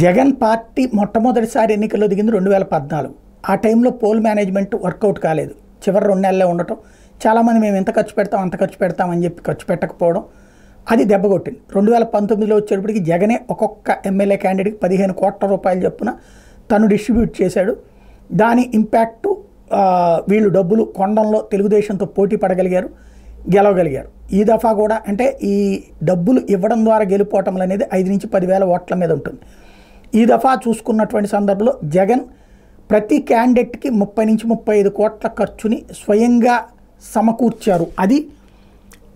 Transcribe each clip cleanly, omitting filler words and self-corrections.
Jagan party మొట్టమొదటిసారి ఎన్నికల్లో దిగింది 2014. ఆ టైంలో పోల్ మేనేజ్మెంట్ వర్కౌట్ కాలేదు. చివరి 2 నెలలే ఉండటం, చాలామంది మేము ఎంత ఖర్చు పెడతాం అంత ఖర్చు పెడతామని చెప్పి ఖర్చు పెట్టకపోవడం, అది దెబ్బకొట్టింది. 2019లో వచ్చేటప్పటికి జగనే ఒక్కొక్క ఎమ్మెల్యే క్యాండిడేట్కి 15 కోట్ల రూపాయలు చొప్పున తను డిస్ట్రిబ్యూట్ చేశాడు. దాని ఇంపాక్టు వీళ్ళు డబ్బులు కొనడంలో తెలుగుదేశంతో పోటీ పడగలిగారు, గెలవగలిగారు. ఈ దఫా కూడా అంటే ఈ డబ్బులు ఇవ్వడం ద్వారా గెలుపోవటం అనేది 5 నుంచి 10,000 ఓట్ల మీద ఉంటుంది. ఈ దఫా చూసుకున్నటువంటి సందర్భంలో జగన్ ప్రతి క్యాండిడేట్కి 30 నుంచి 35 కోట్ల ఖర్చుని స్వయంగా సమకూర్చారు. అది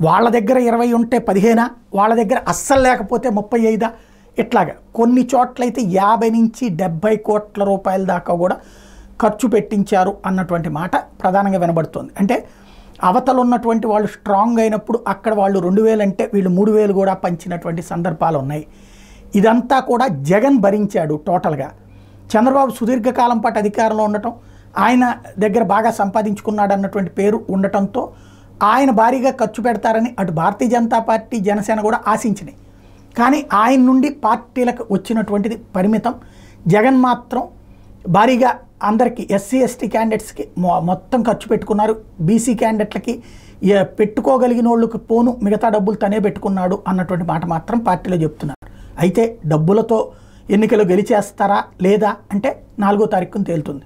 వాళ్ళ దగ్గర 20 ఉంటే 15, వాళ్ళ దగ్గర అస్సలు లేకపోతే 35, ఇట్లాగా కొన్ని చోట్లయితే 50 నుంచి 70 కోట్ల రూపాయల దాకా కూడా ఖర్చు పెట్టించారు అన్నటువంటి మాట ప్రధానంగా వినబడుతుంది. అంటే అవతల ఉన్నటువంటి వాళ్ళు స్ట్రాంగ్ అయినప్పుడు అక్కడ వాళ్ళు 2,000 అంటే వీళ్ళు 3,000 కూడా పంచినటువంటి సందర్భాలు ఉన్నాయి. ఇదంతా కూడా జగన్ భరించాడు టోటల్గా. చంద్రబాబు సుదీర్ఘకాలం పాటు అధికారంలో ఉండటం, ఆయన దగ్గర బాగా సంపాదించుకున్నాడు అన్నటువంటి పేరు ఉండటంతో ఆయన భారీగా ఖర్చు పెడతారని అటు భారతీయ జనతా పార్టీ, జనసేన కూడా ఆశించినాయి. కానీ ఆయన నుండి పార్టీలకు వచ్చినటువంటిది పరిమితం. జగన్ మాత్రం భారీగా అందరికీ ఎస్సీ ఎస్టీ క్యాండిడేట్స్కి మొత్తం ఖర్చు పెట్టుకున్నారు. బీసీ క్యాండిడేట్లకి పెట్టుకోగలిగిన వాళ్ళకి పోను మిగతా డబ్బులు తనే పెట్టుకున్నాడు అన్నటువంటి మాట మాత్రం పార్టీలో చెప్తున్నారు. అయితే డబ్బులతో ఎన్నికలు గెలిచేస్తారా లేదా అంటే 4వ తారీఖున తేలుతుంది.